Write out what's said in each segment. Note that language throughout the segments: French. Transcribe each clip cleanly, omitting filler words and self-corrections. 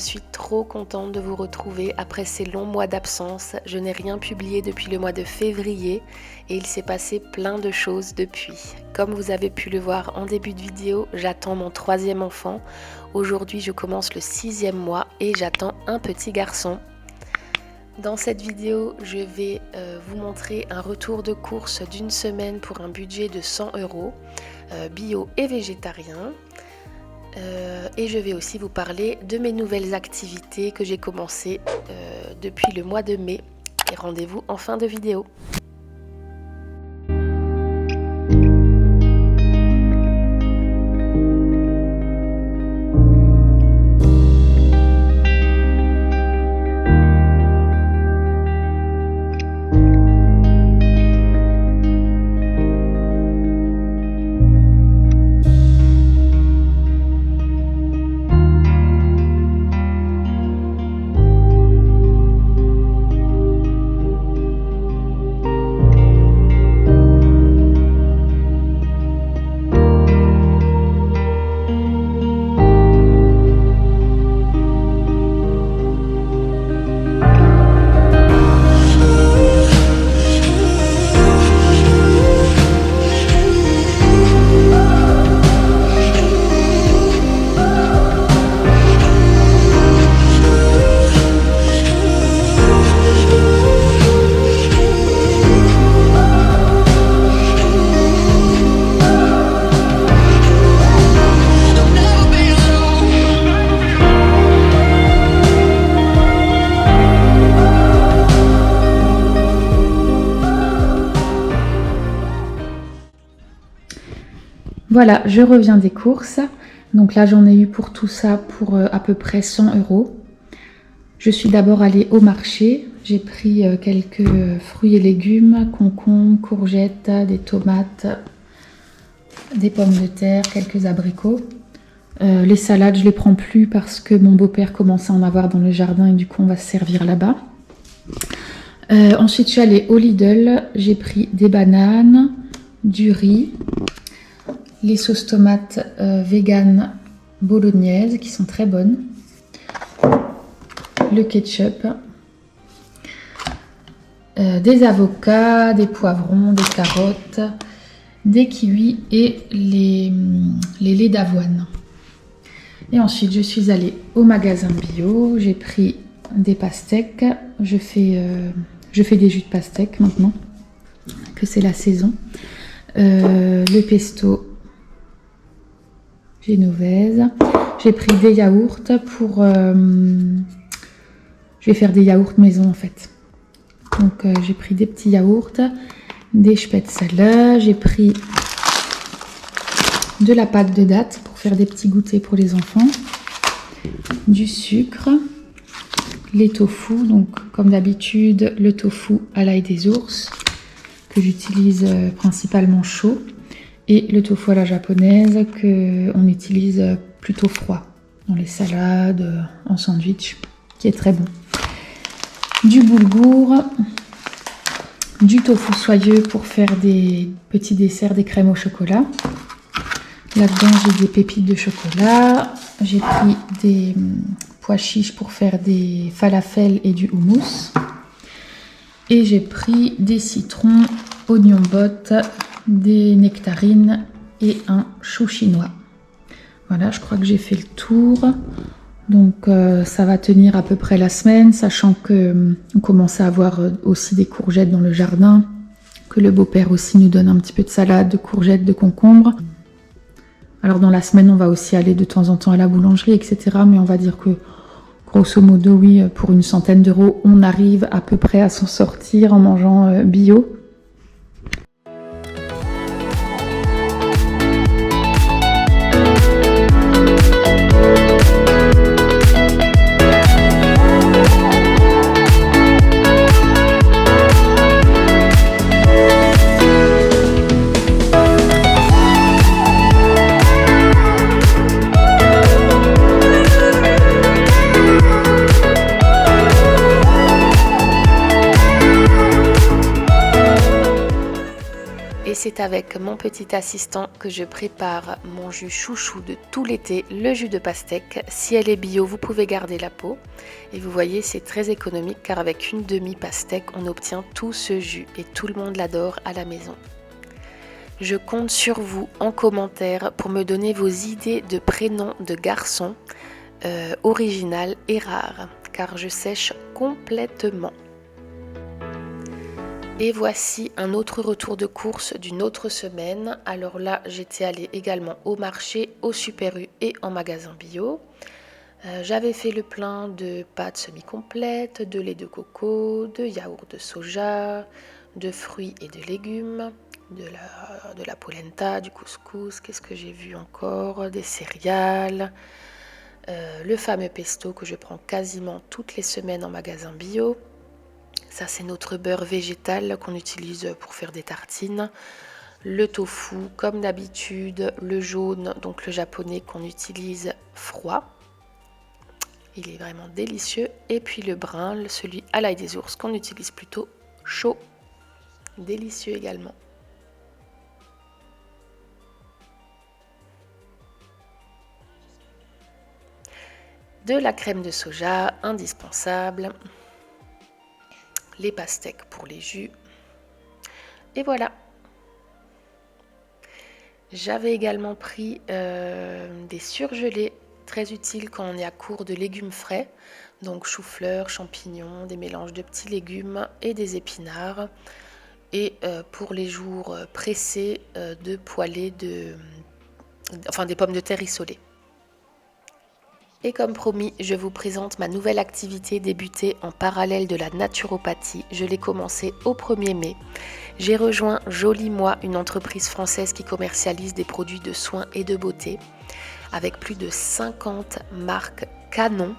suis trop contente de vous retrouver après ces longs mois d'absence. Je n'ai rien publié depuis le mois de février et il s'est passé plein de choses depuis. Comme vous avez pu le voir en début de vidéo, j'attends mon 3e enfant. Aujourd'hui, je commence le 6e mois et j'attends un petit garçon. Dans cette vidéo, je vais vous montrer un retour de course d'une semaine pour un budget de 100 €, bio et végétarien. Et je vais aussi vous parler de mes nouvelles activités que j'ai commencées depuis le mois de mai. Et rendez-vous en fin de vidéo. Voilà, je reviens des courses. Donc là, j'en ai eu pour tout ça pour à peu près 100 €. Je suis d'abord allée au marché. J'ai pris quelques fruits et légumes, concombres, courgettes, des tomates, des pommes de terre, quelques abricots. Les salades, je les prends plus parce que mon beau-père commence à en avoir dans le jardin et du coup, on va se servir là-bas. Ensuite, je suis allée au Lidl. J'ai pris des bananes, du riz, les sauces tomates vegan bolognaises qui sont très bonnes, le ketchup, des avocats, des poivrons, des carottes, des kiwis et les laits d'avoine. Et ensuite, je suis allée au magasin bio. J'ai pris des pastèques. Je fais des jus de pastèque maintenant que c'est la saison. Le pesto génovaise. J'ai pris des yaourts pour... je vais faire des yaourts maison en fait. Donc j'ai pris des petits yaourts, des spätzle. J'ai pris de la pâte de dattes pour faire des petits goûters pour les enfants. Du sucre. Les tofu, donc comme d'habitude le tofu à l'ail des ours que j'utilise principalement chaud. Et le tofu à la japonaise qu'on utilise plutôt froid dans les salades, en sandwich, qui est très bon. Du boulgour, du tofu soyeux pour faire des petits desserts, des crèmes au chocolat. Là-dedans, j'ai des pépites de chocolat. J'ai pris des pois chiches pour faire des falafels et du houmous. Et j'ai pris des citrons, oignons bottes, des nectarines et un chou chinois. Voilà, je crois que j'ai fait le tour. Donc ça va tenir à peu près la semaine, sachant que on commence à avoir aussi des courgettes dans le jardin, que le beau-père aussi nous donne un petit peu de salade, de courgettes, de concombres. Alors dans la semaine, on va aussi aller de temps en temps à la boulangerie, etc. Mais on va dire que grosso modo, oui, pour une centaine €, on arrive à peu près à s'en sortir en mangeant bio. c'est avec mon petit assistant que je prépare mon jus chouchou de tout l'été, le jus de pastèque. Si elle est bio, vous pouvez garder la peau. Et vous voyez, c'est très économique car avec une demi-pastèque, on obtient tout ce jus et tout le monde l'adore à la maison. Je compte sur vous en commentaire pour me donner vos idées de prénoms de garçons original et rares, car je sèche complètement. Et voici un autre retour de course d'une autre semaine. Alors là, j'étais allée également au marché, au Super U et en magasin bio. J'avais fait le plein de pâtes semi-complètes, de lait de coco, de yaourt de soja, de fruits et de légumes, de la polenta, du couscous, qu'est-ce que j'ai vu encore, des céréales, le fameux pesto que je prends quasiment toutes les semaines en magasin bio. Ça, c'est notre beurre végétal qu'on utilise pour faire des tartines. Le tofu, comme d'habitude, le jaune, donc le japonais qu'on utilise froid. Il est vraiment délicieux. Et puis le brun, celui à l'ail des ours, qu'on utilise plutôt chaud. Délicieux également. De la crème de soja, indispensable. Les pastèques pour les jus. Et voilà. J'avais également pris des surgelés, très utiles quand on est à court de légumes frais. Donc chou-fleur, champignons, des mélanges de petits légumes et des épinards. Et pour les jours pressés, de poêler des pommes de terre rissolées. Et comme promis, je vous présente ma nouvelle activité débutée en parallèle de la naturopathie. Je l'ai commencée au 1er mai. J'ai rejoint Joli Moi, une entreprise française qui commercialise des produits de soins et de beauté, avec plus de 50 marques canons.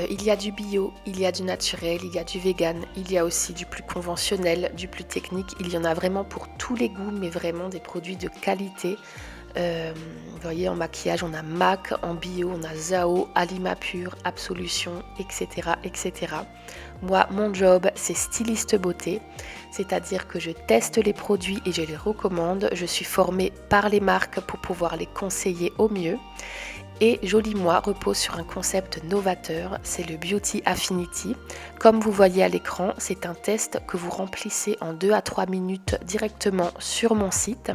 Il y a du bio, il y a du naturel, il y a du vegan, il y a aussi du plus conventionnel, du plus technique. Il y en a vraiment pour tous les goûts, mais vraiment des produits de qualité. Vous voyez, en maquillage, on a MAC, en bio, on a Zao, Alima Pure, Absolution, etc., etc. Moi, mon job, c'est styliste beauté, c'est-à-dire que je teste les produits et je les recommande. Je suis formée par les marques pour pouvoir les conseiller au mieux. Et Joli Moi repose sur un concept novateur, c'est le Beauty Affinity. Comme vous voyez à l'écran, c'est un test que vous remplissez en 2 à 3 minutes directement sur mon site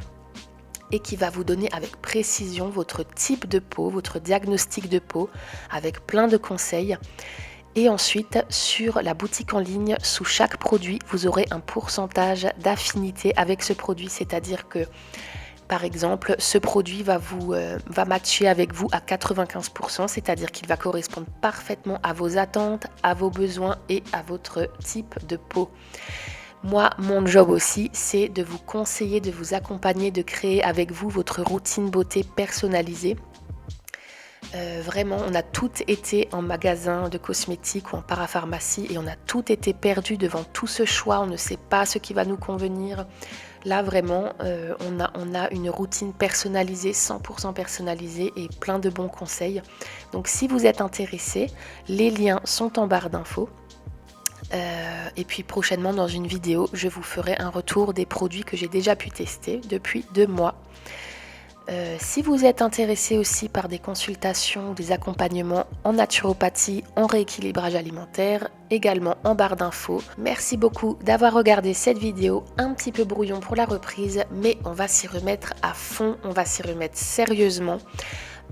et qui va vous donner avec précision votre type de peau, votre diagnostic de peau, avec plein de conseils. Et ensuite, sur la boutique en ligne, sous chaque produit, vous aurez un pourcentage d'affinité avec ce produit, c'est-à-dire que par exemple, ce produit va matcher avec vous à 95%, c'est-à-dire qu'il va correspondre parfaitement à vos attentes, à vos besoins et à votre type de peau. Moi, mon job aussi, c'est de vous conseiller, de vous accompagner, de créer avec vous votre routine beauté personnalisée. Vraiment, on a toutes été en magasin de cosmétiques ou en parapharmacie et on a toutes été perdus devant tout ce choix. On ne sait pas ce qui va nous convenir. Là, vraiment, on a une routine personnalisée, 100% personnalisée et plein de bons conseils. Donc, si vous êtes intéressé, les liens sont en barre d'infos. Et puis prochainement dans une vidéo, je vous ferai un retour des produits que j'ai déjà pu tester depuis 2 mois. Si vous êtes intéressé aussi par des consultations ou des accompagnements en naturopathie, en rééquilibrage alimentaire, également en barre d'infos. Merci beaucoup d'avoir regardé cette vidéo, un petit peu brouillon pour la reprise, mais on va s'y remettre à fond, on va s'y remettre sérieusement.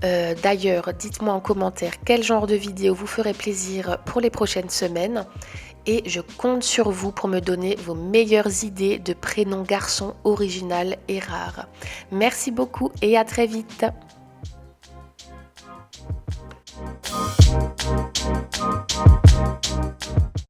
D'ailleurs, dites-moi en commentaire quel genre de vidéo vous ferait plaisir pour les prochaines semaines. Et je compte sur vous pour me donner vos meilleures idées de prénoms garçons original et rares. Merci beaucoup et à très vite.